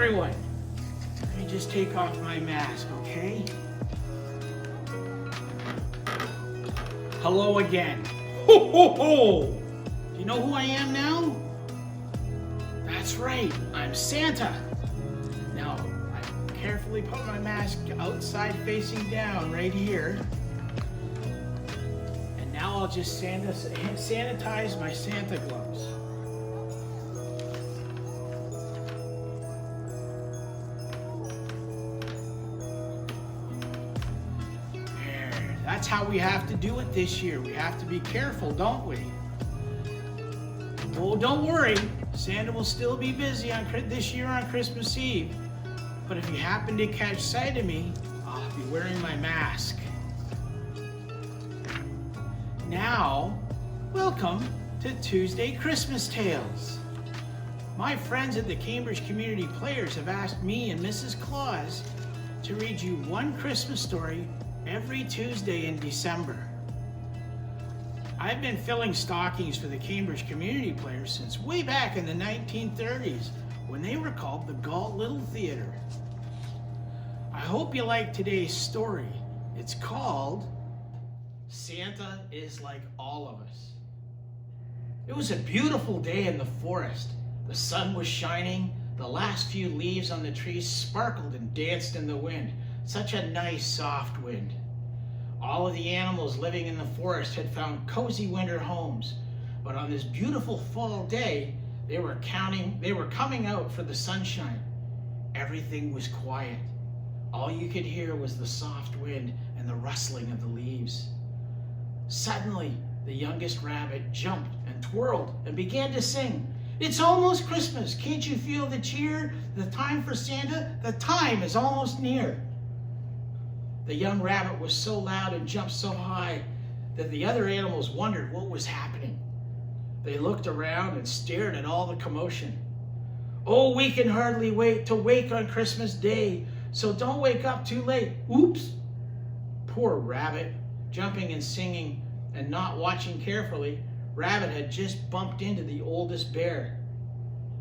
everyone. Let me just take off my mask, okay? Hello again. Ho, ho, ho! Do you know who I am now? That's right, I'm Santa. Now, I carefully put my mask outside facing down right here. And now I'll just sanitize my Santa gloves. That's how we have to do it this year. We have to be careful, don't we? Oh, don't worry. Santa will still be busy this year on Christmas Eve. But if you happen to catch sight of me, I'll be wearing my mask. Now, welcome to Tuesday Christmas Tales. My friends at the Cambridge Community Players have asked me and Mrs. Claus to read you one Christmas story every Tuesday in December. I've been filling stockings for the Cambridge Community Players since way back in the 1930s when they were called the Galt Little Theater. I hope you like today's story. It's called Santa is Like All of Us. It was a beautiful day in the forest. The sun was shining. The last few leaves on the trees sparkled and danced in the wind. Such a nice soft wind. All of the animals living in the forest had found cozy winter homes, but on this beautiful fall day, they were coming out for the sunshine. Everything was quiet. All you could hear was the soft wind and the rustling of the leaves. Suddenly, the youngest rabbit jumped and twirled and began to sing. "It's almost Christmas. Can't you feel the cheer? The time for Santa? The time is almost near." The young rabbit was so loud and jumped so high that the other animals wondered what was happening. They looked around and stared at all the commotion. "Oh, we can hardly wait to wake on Christmas Day, so don't wake up too late. Oops." Poor Rabbit, jumping and singing and not watching carefully, Rabbit had just bumped into the oldest bear.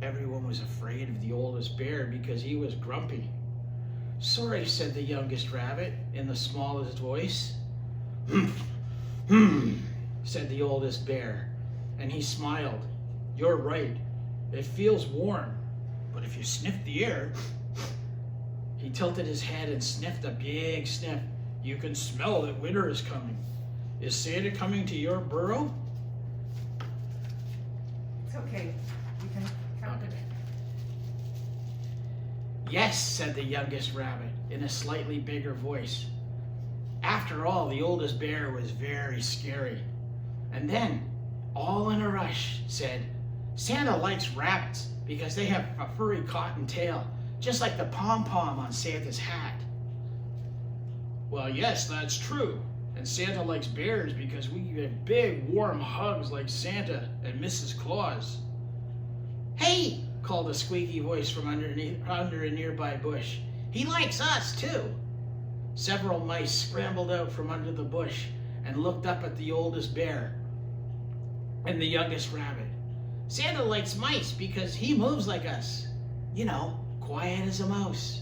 Everyone was afraid of the oldest bear because he was grumpy. "Sorry," said the youngest rabbit in the smallest voice. Said the oldest bear, and he smiled. "You're right. It feels warm, but if you sniff the air..." He tilted his head and sniffed a big sniff. "You can smell that winter is coming. Is Santa coming to your burrow?" It's okay. You can count it. "Yes," said the youngest rabbit in a slightly bigger voice. After all, the oldest bear was very scary. And then, all in a rush, said, "Santa likes rabbits because they have a furry cotton tail, just like the pom-pom on Santa's hat." "Well, yes, that's true. And Santa likes bears because we give big, warm hugs like Santa and Mrs. Claus." "Hey!" called a squeaky voice from under a nearby bush. "He likes us too." Several mice scrambled out from under the bush and looked up at the oldest bear and the youngest rabbit. "Santa likes mice because he moves like us. You know, quiet as a mouse."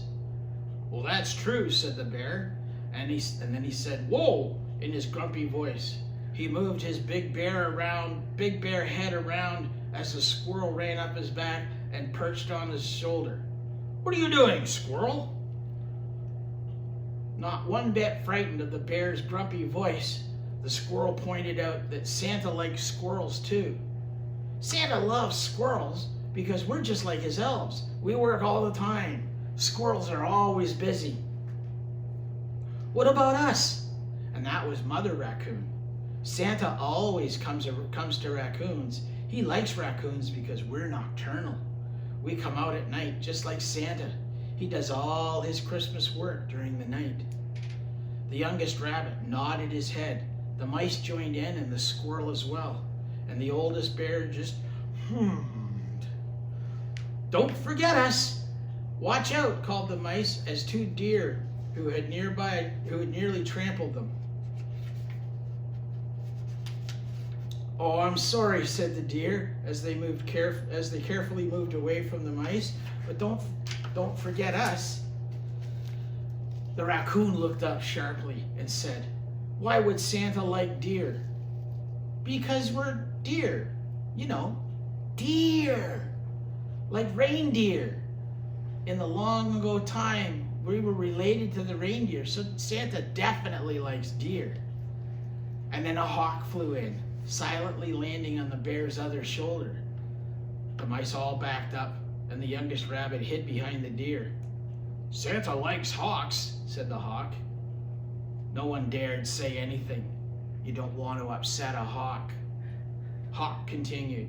"Well, that's true," said the bear. And then he said, "Whoa," in his grumpy voice. He moved his big bear head around as the squirrel ran up his back and perched on his shoulder. "What are you doing, squirrel?" Not one bit frightened of the bear's grumpy voice, the squirrel pointed out that Santa likes squirrels too. "Santa loves squirrels because we're just like his elves. We work all the time. Squirrels are always busy." "What about us?" And that was Mother Raccoon. "Santa always comes to raccoons. He likes raccoons because we're nocturnal. We come out at night just like Santa. He does all his Christmas work during the night." The youngest rabbit nodded his head. The mice joined in and the squirrel as well. And the oldest bear just hummed. "Don't forget us." "Watch out," called the mice as two deer who had nearly trampled them. "Oh, I'm sorry," said the deer as they carefully moved away from the mice. "But don't Don't forget us." The raccoon looked up sharply and said, "Why would Santa like deer?" "Because we're deer. You know, deer. Like reindeer. In the long ago time, we were related to the reindeer, so Santa definitely likes deer." And then a hawk flew in, silently landing on the bear's other shoulder. The mice all backed up, and the youngest rabbit hid behind the deer. "Santa likes hawks," said the hawk. No one dared say anything. You don't want to upset a hawk. Hawk continued,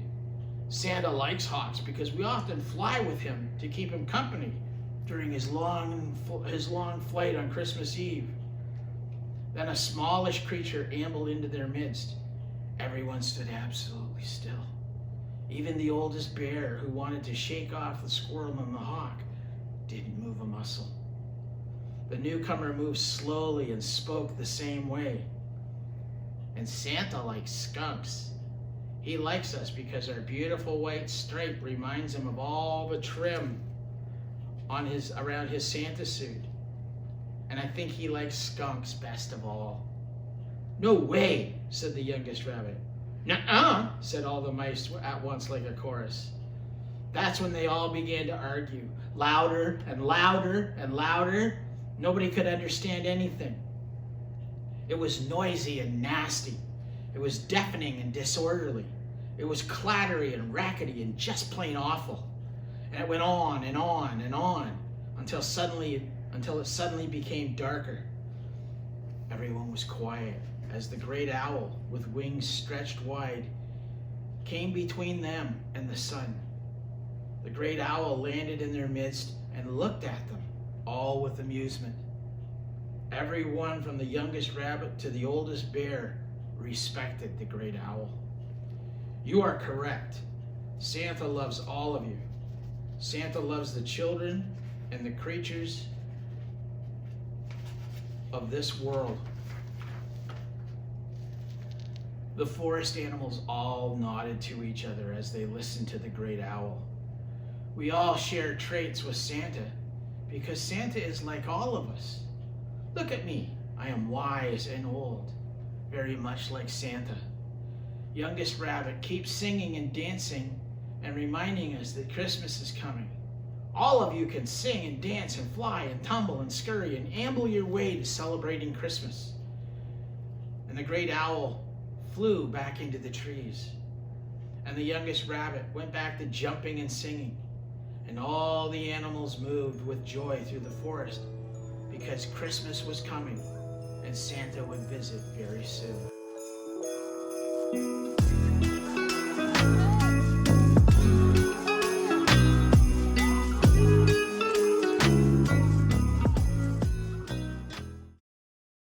"Santa likes hawks because we often fly with him to keep him company during his long flight on Christmas Eve." Then a smallish creature ambled into their midst. Everyone stood absolutely still. Even the oldest bear, who wanted to shake off the squirrel and the hawk, didn't move a muscle. The newcomer moved slowly and spoke the same way. "And Santa likes skunks. He likes us because our beautiful white stripe reminds him of all the trim around his Santa suit. And I think he likes skunks best of all." "No way," said the youngest rabbit. "Nuh-uh," said all the mice at once like a chorus. That's when they all began to argue, louder and louder and louder. Nobody could understand anything. It was noisy and nasty. It was deafening and disorderly. It was clattery and rackety and just plain awful. And it went on and on and on until it suddenly became darker. Everyone was quiet as the great owl, with wings stretched wide, came between them and the sun. The great owl landed in their midst and looked at them, all with amusement. Everyone from the youngest rabbit to the oldest bear respected the great owl. "You are correct. Santa loves all of you. Santa loves the children and the creatures of this world." The forest animals all nodded to each other as they listened to the great owl. "We all share traits with Santa because Santa is like all of us. Look at me. I am wise and old, very much like Santa. Youngest rabbit, keep singing and dancing and reminding us that Christmas is coming. All of you can sing and dance and fly and tumble and scurry and amble your way to celebrating Christmas." And the great owl flew back into the trees. And the youngest rabbit went back to jumping and singing. And all the animals moved with joy through the forest because Christmas was coming and Santa would visit very soon.